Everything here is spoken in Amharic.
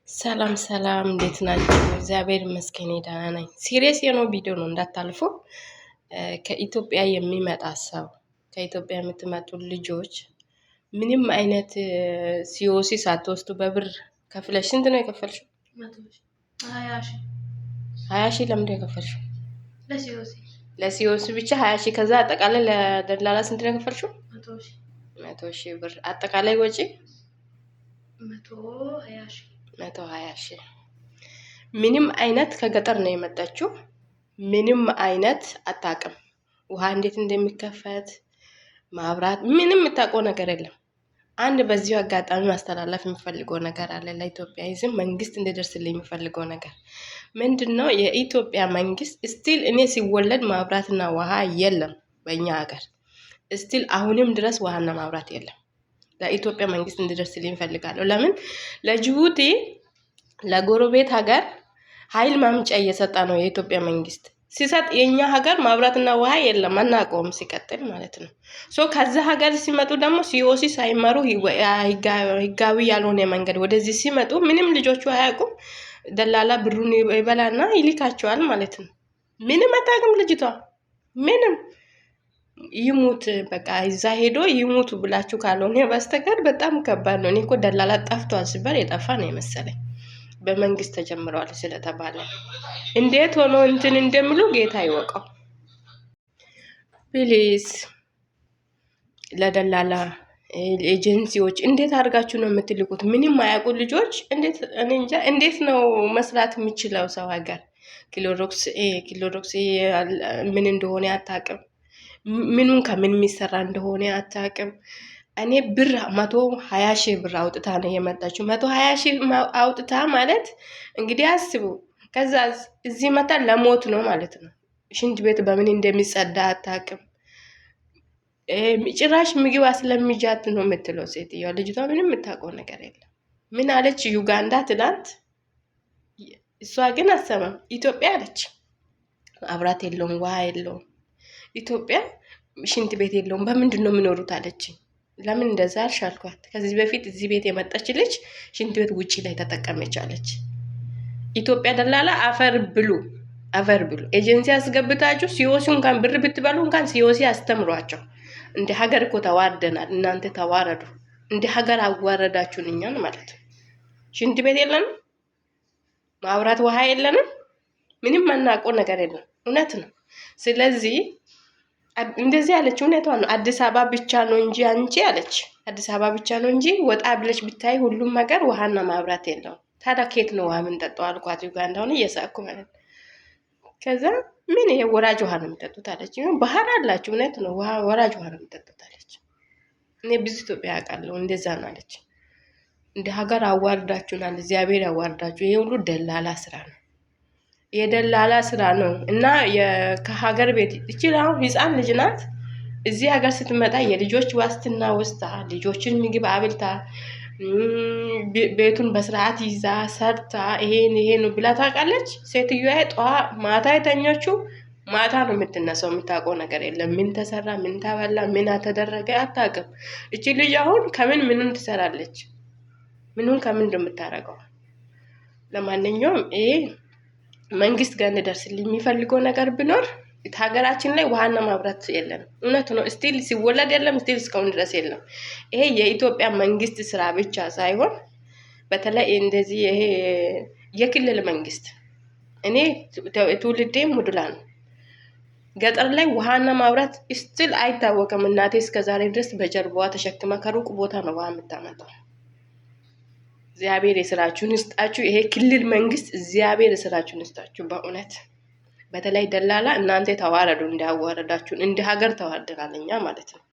ሰላም ሰላም፣ እንዴት ናችሁ? እግዚአብሔር ይመስገን ደህና ነኝ። ሲሪየስ የሆነ ቪዲዮ ነው እንዳታልፉ። ከኢትዮጵያ የሚመጣ ሰው ከኢትዮጵያ የምትመጡ ልጆች ምንም አይነት ሲኦሲ ሳትወስዱ በብር ከፍለሽ ስንት ነው የከፈልሽው? 20 ሺህ ለምንድን ነው የከፈልሽው? ለሲኦሲ ብቻ 20 ሺህ። ከዛ አጠቃላይ ለደላላ ስንት ነው የከፈልሽው? 100 ሺህ ብር አጠቃላይ ወጪ 120 ሺህ። ምንም አይነት ከገጠር ነው የመጣችው። ምንም አይነት አታውቅም። ውሃ እንዴት እንደሚከፈት ማብራት ምንም የምታውቀው ነገር የለም። አንድ በዚሁ አጋጣሚ ማስተላለፍ የሚፈልገው ነገር አለ። ለኢትዮጵያ ሕዝብ መንግስት እንዲደርስልኝ የሚፈልገው ነገር ምንድነው? የኢትዮጵያ መንግስት ስቲል እኔ ሲወለድ ማብራትና ውሃ የለም በእኛ ሀገር ስቲል አሁንም ድረስ ውሃና ማብራት የለም። ለኢትዮጵያ መንግስት እንዲደርስልኝ እፈልጋለሁ። ለምን ለጅቡቲ ለጎረቤት ሀገር ኃይል ማምጫ እየሰጠ ነው የኢትዮጵያ መንግስት ሲሰጥ፣ የኛ ሀገር ማብራትና ውሃ የለም አናውቀውም። ሲቀጥል ማለት ነው ከዛ ሀገር ሲመጡ ደግሞ ሲኦሲ ሳይመሩ ህጋዊ ያልሆነ መንገድ ወደዚህ ሲመጡ ምንም ልጆቹ አያውቁም። ደላላ ብሩን ይበላና ይልካቸዋል ማለት ነው። ምንም አታውቅም ልጅቷ ምንም። ይሙት በቃ እዛ ሄዶ ይሙቱ ብላችሁ ካልሆነ በስተቀር በጣም ከባድ ነው። እኔ እኮ ደላላ ጠፍቷል ሲባል የጠፋ ነው የመሰለኝ። በመንግስት ተጀምረዋል ስለተባለ እንዴት ሆኖ እንትን እንደምሉ ጌታ ይወቀው። ፕሊዝ ለደላላ ኤጀንሲዎች እንዴት አድርጋችሁ ነው የምትልኩት? ምንም አያውቁ ልጆች እንዴት ነው መስራት የሚችለው? ሰው ሀገር ክሎሮክስ ምን እንደሆነ አታውቅም። ምኑን ከምን የሚሰራ እንደሆነ አታውቅም። እኔ ብር 120 ሺህ ብር አውጥታ ነው የመጣችው። 120 ሺህ አውጥታ ማለት እንግዲህ አስቡ። ከዛ እዚህ መታ ለሞት ነው ማለት ነው። ሽንት ቤት በምን እንደሚጸዳ አታውቅም። ጭራሽ ምግብ አስለምጃት ነው የምትለው ሴትዮዋ። ልጅቷ ምንም የምታውቀው ነገር የለም። ምን አለች? ዩጋንዳ ትላንት። እሷ ግን አሰማም። ኢትዮጵያ አለች አብራት የለውም ውሃ የለውም። ኢትዮጵያ ሽንት ቤት የለውም። በምንድን ነው የሚኖሩት አለች። ለምን እንደዛ አልሻልኳት። ከዚህ በፊት እዚህ ቤት የመጣች ልጅ ሽንት ቤት ውጪ ላይ ተጠቀመች አለች። ኢትዮጵያ ደላላ አፈር ብሉ። ኤጀንሲ አስገብታችሁ ሲኦሲ እንኳን ብር ብትበሉ እንኳን ሲኦሲ አስተምሯቸው። እንደ ሀገር እኮ ተዋርደናል። እናንተ ተዋረዱ። እንደ ሀገር አዋረዳችሁን እኛን ማለት ነው። ሽንት ቤት የለንም፣ ማብራት ውሃ የለንም። ምንም አናውቀው ነገር የለም። እውነት ነው። ስለዚህ እንደዚህ አለች። እውነቷን ነው። አዲስ አበባ ብቻ ነው እንጂ አንቺ አለች፣ አዲስ አበባ ብቻ ነው እንጂ ወጣ ብለሽ ብታይ ሁሉም ነገር ውሃና ማብራት የለውም። ታዲያ ከየት ነው ውሃ የምንጠጣው አልኳት። ዩጋንዳውን እየሳኩ ማለት ነው። ከዛ ምን ይሄ ወራጅ ውሃ ነው የምጠጡት አለች። ባህር አላችሁ። እውነት ነው። ወራጅ ውሃ ነው የምጠጡት አለች። እኔ ብዙ ኢትዮጵያ ያውቃለሁ። እንደዛ ነው አለች። እንደ ሀገር አዋርዳችሁናል። እግዚአብሔር ያዋርዳችሁ። ይሄ ሁሉ ደላላ ስራ ነው። የደላላ ስራ ነው። እና ከሀገር ቤት ይችላል። አሁን ህፃን ልጅ ናት። እዚህ ሀገር ስትመጣ የልጆች ዋስትና ወስታ ልጆችን ምግብ አብልታ ቤቱን በስርዓት ይዛ ሰርታ ይሄን ብላ ታውቃለች። ሴትዮዋ ማታ የተኛችው ማታ ነው የምትነሳው። የምታውቀው ነገር የለም። ምን ተሰራ፣ ምን ተበላ፣ ምን ተደረገ አታውቅም። እቺ ልጅ አሁን ምኑን ትሰራለች? ምኑን ከምን እንደምታረገው። ለማንኛውም ይሄ መንግስት ጋር እንደርስልኝ የሚፈልገው ነገር ቢኖር ሀገራችን ላይ ውሃና ማብራት የለም። እውነት ነው። ስቲል ሲወለድ የለም። ስቲል እስካሁን ድረስ የለም። ይሄ የኢትዮጵያ መንግስት ስራ ብቻ ሳይሆን በተለይ እንደዚህ ይሄ የክልል መንግስት፣ እኔ ትውልዴ ሙድላ ነው። ገጠር ላይ ውሃና ማብራት ስቲል አይታወቅም። እናቴ እስከዛሬ ድረስ በጀርባዋ ተሸክማ ከሩቅ ቦታ ነው ውሃ የምታመጣው። እግዚአብሔር የስራችሁን ይስጣችሁ። ይሄ ክልል መንግስት እግዚአብሔር የስራችሁን ይስጣችሁ። በእውነት በተለይ ደላላ እናንተ ተዋረዱ። እንዳዋረዳችሁን እንደ ሀገር ተዋርደናል እኛ ማለት ነው።